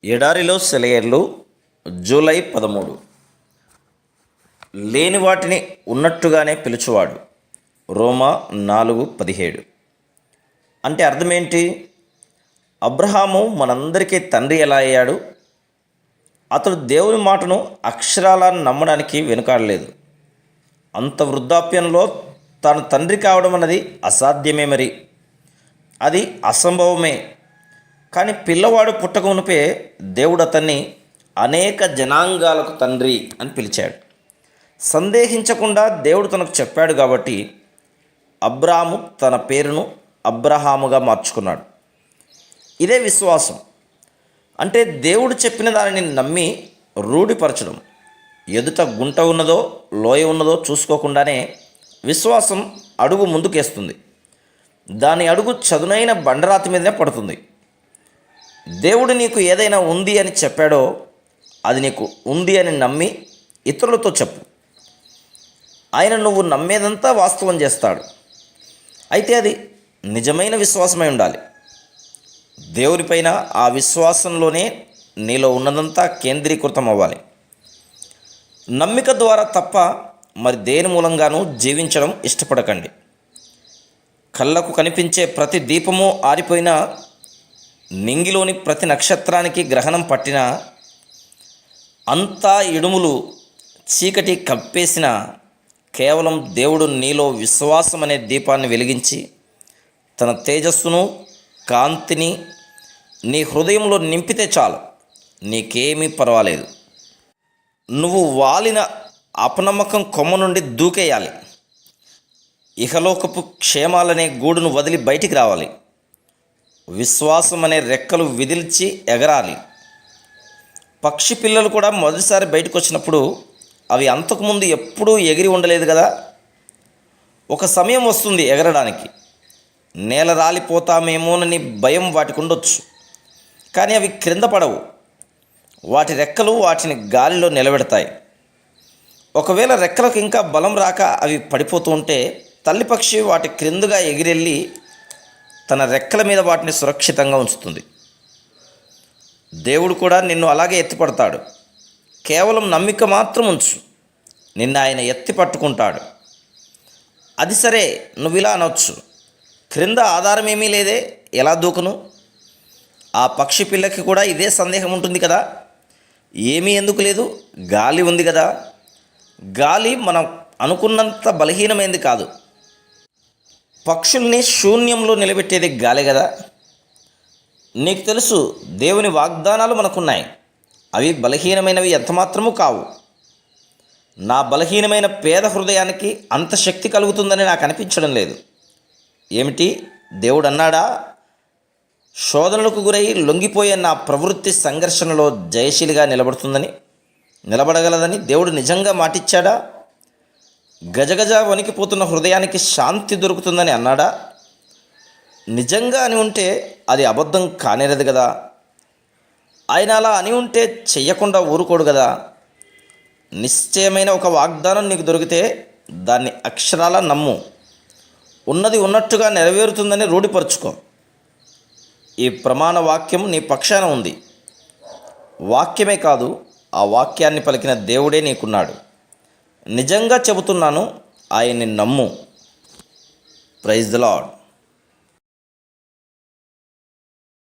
ఎడారిలో సెలయేర్లు జూలై 13. లేని వాటిని ఉన్నట్టుగానే పిలుచువాడు. రోమా 4:17. అంటే అర్థమేంటి? అబ్రహాము మనందరికీ తండ్రి ఎలా అయ్యాడు? అతడు దేవుని మాటను అక్షరాలా నమ్మడానికి వెనుకాడలేదు. అంత వృద్ధాప్యంలో తాను తండ్రి కావడం అన్నది అసాధ్యమే. మరి అది అసంభవమే. కానీ పిల్లవాడు పుట్టకమునుపే దేవుడు అతన్ని అనేక జనాంగాలకు తండ్రి అని పిలిచాడు. సందేహించకుండా దేవుడు తనకు చెప్పాడు కాబట్టి అబ్రాము తన పేరును అబ్రహాముగా మార్చుకున్నాడు. ఇదే విశ్వాసం. అంటే దేవుడు చెప్పిన దానిని నమ్మి రూఢిపరచడం. ఎదుట గుంట ఉన్నదో లోయ ఉన్నదో చూసుకోకుండానే విశ్వాసం అడుగు ముందుకేస్తుంది. దాని అడుగు చదునైన బండరాతి మీదనే పడుతుంది. దేవుడు నీకు ఏదైనా ఉంది అని చెప్పాడో అది నీకు ఉంది అని నమ్మి ఇతరులతో చెప్పు. ఆయన నువ్వు నమ్మేదంతా వాస్తవం చేస్తాడు. అయితే అది నిజమైన విశ్వాసమై ఉండాలి. దేవునిపైన ఆ విశ్వాసంలోనే నీలో ఉన్నదంతా కేంద్రీకృతం అవ్వాలి. నమ్మిక ద్వారా తప్ప మరి దేని మూలంగానూ జీవించడం ఇష్టపడకండి. కళ్ళకు కనిపించే ప్రతి దీపము ఆరిపోయినా, నింగిలోని ప్రతి నక్షత్రానికి గ్రహణం పట్టినా, అంతా ఇడుములు చీకటి కప్పేసిన, కేవలం దేవుడు నీలో విశ్వాసం అనే దీపాన్ని వెలిగించి తన తేజస్సును కాంతిని నీ హృదయంలో నింపితే చాలు, నీకేమీ పర్వాలేదు. నువ్వు వాలిన అపనమ్మకం కొమ్మ నుండి దూకేయాలి. ఇహలోకపు క్షేమాలనే గూడును వదిలి బయటికి రావాలి. విశ్వాసం అనే రెక్కలు విదిల్చి ఎగరాలి. పక్షి పిల్లలు కూడా మొదటిసారి బయటకు వచ్చినప్పుడు అవి అంతకుముందు ఎప్పుడూ ఎగిరి ఉండలేదు కదా. ఒక సమయం వస్తుంది ఎగరడానికి. నేల రాలిపోతామేమోనని భయం వాటికి ఉండొచ్చు. కానీ అవి క్రింద పడవు. వాటి రెక్కలు వాటిని గాలిలో నిలబెడతాయి. ఒకవేళ రెక్కలకు ఇంకా బలం రాక అవి పడిపోతూ ఉంటే తల్లి పక్షి వాటి క్రిందుగా ఎగిరెళ్ళి తన రెక్కల మీద వాటిని సురక్షితంగా ఉంచుతుంది. దేవుడు కూడా నిన్ను అలాగే ఎత్తిపడతాడు. కేవలం నమ్మిక మాత్రం ఉంచు, నిన్ను ఆయన ఎత్తి పట్టుకుంటాడు. అది సరే, నువ్వు ఇలా అనొచ్చు, క్రింద ఆధారం ఏమీ లేదే, ఎలా దూకను? ఆ పక్షి పిల్లకి కూడా ఇదే సందేహం ఉంటుంది కదా. ఏమీ ఎందుకు లేదు, గాలి ఉంది కదా. గాలి మనం అనుకున్నంత బలహీనమైంది కాదు. పక్షుల్ని శూన్యంలో నిలబెట్టేది గాలి కదా. నీకు తెలుసు, దేవుని వాగ్దానాలు మనకున్నాయి. అవి బలహీనమైనవి ఎంతమాత్రమూ కావు. నా బలహీనమైన పేద హృదయానికి అంత శక్తి కలుగుతుందని నాకు అనిపించడం లేదు. ఏమిటి, దేవుడు అన్నాడా? శోధనలకు గురై లొంగిపోయే నా ప్రవృత్తి సంఘర్షణలో జయశీలిగా నిలబడగలదని దేవుడు నిజంగా మాటిచ్చాడా? గజగజ వణికిపోతున్న హృదయానికి శాంతి దొరుకుతుందని అన్నాడా? నిజంగా అని ఉంటే అది అబద్ధం కానేరదు కదా. ఆయన అలా అని ఉంటే చెయ్యకుండా ఊరుకోడు కదా. నిశ్చయమైన ఒక వాగ్దానం నీకు దొరికితే దాన్ని అక్షరాలా నమ్ము. ఉన్నది ఉన్నట్టుగా నెరవేరుతుందని రూఢిపరుచుకో. ఈ ప్రమాణ వాక్యం నీ పక్షాన ఉంది. వాక్యమే కాదు, ఆ వాక్యాన్ని పలికిన దేవుడే నీకున్నాడు. నిజంగా చెబుతున్నాను, ఆయన్ని నమ్ము. Praise the lord.